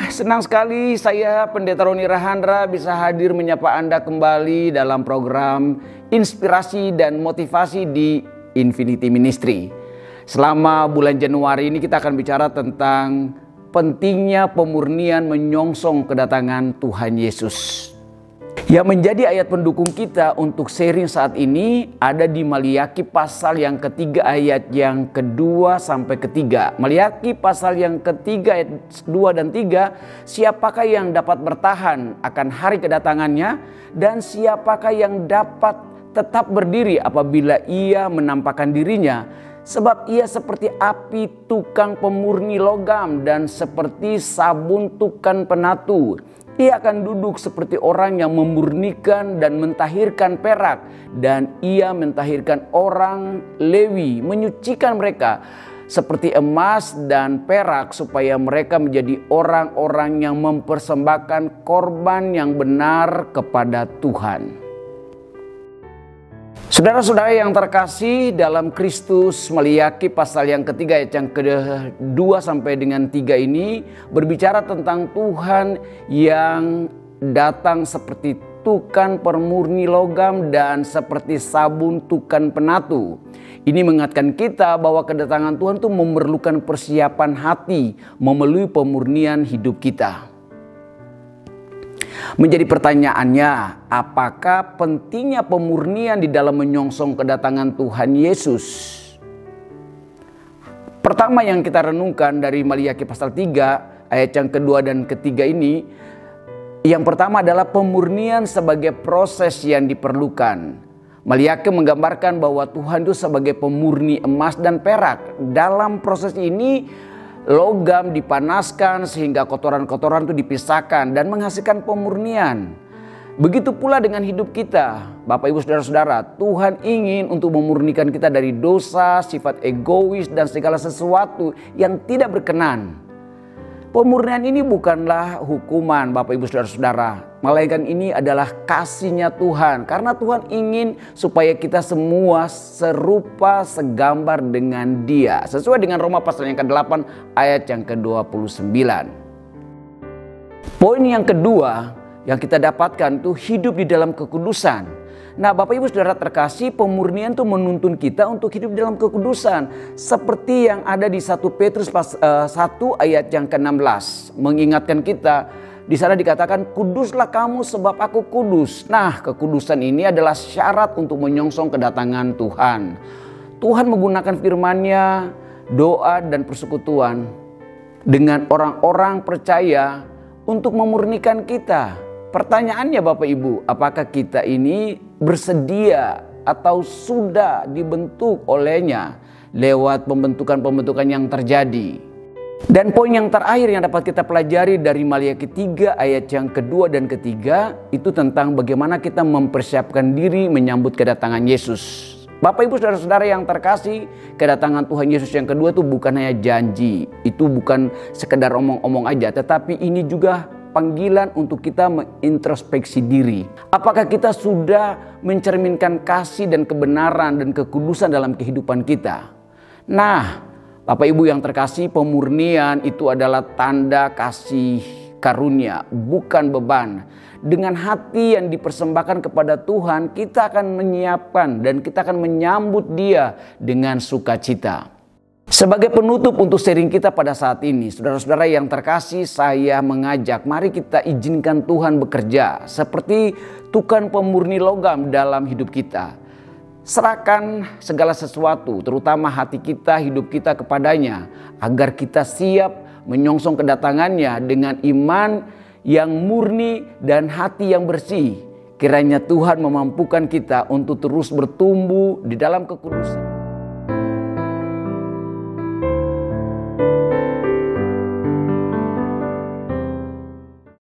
senang sekali saya Pendeta Roni Rahandra bisa hadir menyapa Anda kembali dalam program inspirasi dan motivasi di Infinity Ministry. Selama bulan Januari ini kita akan bicara tentang pentingnya pemurnian menyongsong kedatangan Tuhan Yesus. Yang menjadi ayat pendukung kita untuk sharing saat ini ada di Maliaki pasal yang ketiga ayat yang kedua sampai ketiga. Maliaki pasal yang ketiga ayat 2 dan 3. Siapakah yang dapat bertahan akan hari kedatangannya, dan siapakah yang dapat tetap berdiri apabila ia menampakkan dirinya? Sebab ia seperti api tukang pemurni logam dan seperti sabun tukang penatu. Ia akan duduk seperti orang yang memurnikan dan mentahirkan perak, dan ia mentahirkan orang Lewi, menyucikan mereka seperti emas dan perak, supaya mereka menjadi orang-orang yang mempersembahkan korban yang benar kepada Tuhan. Saudara-saudara yang terkasih dalam Kristus, Maliaki pasal yang ketiga ayat yang kedua sampai dengan 3 ini berbicara tentang Tuhan yang datang seperti tukang pemurni logam dan seperti sabun tukang penatu. Ini mengingatkan kita bahwa kedatangan Tuhan itu memerlukan persiapan hati memenuhi pemurnian hidup kita. Menjadi pertanyaannya, apakah pentingnya pemurnian di dalam menyongsong kedatangan Tuhan Yesus? Pertama yang kita renungkan dari Maliaki pasal 3 ayat yang kedua dan ketiga ini, yang pertama adalah pemurnian sebagai proses yang diperlukan. Maliaki menggambarkan bahwa Tuhan itu sebagai pemurni emas dan perak. Dalam proses ini logam dipanaskan sehingga kotoran-kotoran itu dipisahkan dan menghasilkan pemurnian. Begitu pula dengan hidup kita, Bapak Ibu Saudara-saudara. Tuhan ingin untuk memurnikan kita dari dosa, sifat egois dan segala sesuatu yang tidak berkenan. Pemurnian ini bukanlah hukuman, Bapak Ibu Saudara-saudara, melainkan ini adalah kasih-Nya Tuhan. Karena Tuhan ingin supaya kita semua serupa segambar dengan Dia. Sesuai dengan Roma pasal yang ke-8 ayat yang ke-29. Poin yang kedua yang kita dapatkan itu hidup di dalam kekudusan. Nah, Bapak Ibu Saudara terkasih, pemurnian itu menuntun kita untuk hidup dalam kekudusan. Seperti yang ada di 1 Petrus 1 ayat yang ke-16. Mengingatkan kita, di sana dikatakan, kuduslah kamu sebab aku kudus. Nah, kekudusan ini adalah syarat untuk menyongsong kedatangan Tuhan. Tuhan menggunakan firman-Nya, doa dan persekutuan dengan orang-orang percaya untuk memurnikan kita. Pertanyaannya Bapak Ibu, apakah kita ini bersedia atau sudah dibentuk olehnya lewat pembentukan-pembentukan yang terjadi? Dan poin yang terakhir yang dapat kita pelajari dari Maliaki 3 ayat yang kedua dan ketiga itu tentang bagaimana kita mempersiapkan diri menyambut kedatangan Yesus. Bapak Ibu Saudara-saudara yang terkasih, kedatangan Tuhan Yesus yang kedua itu bukan hanya janji, itu bukan sekedar omong-omong aja, tetapi ini juga panggilan untuk kita mengintrospeksi diri. Apakah kita sudah mencerminkan kasih dan kebenaran dan kekudusan dalam kehidupan kita? Nah, Bapak Ibu yang terkasih, pemurnian itu adalah tanda kasih karunia, bukan beban. Dengan hati yang dipersembahkan kepada Tuhan, kita akan menyiapkan dan kita akan menyambut Dia dengan sukacita. Sebagai penutup untuk sharing kita pada saat ini, saudara-saudara yang terkasih, saya mengajak mari kita izinkan Tuhan bekerja seperti tukang pemurni logam dalam hidup kita. Serahkan segala sesuatu, terutama hati kita, hidup kita kepadanya, agar kita siap menyongsong kedatangannya dengan iman yang murni dan hati yang bersih. Kiranya Tuhan memampukan kita untuk terus bertumbuh di dalam kekudusan.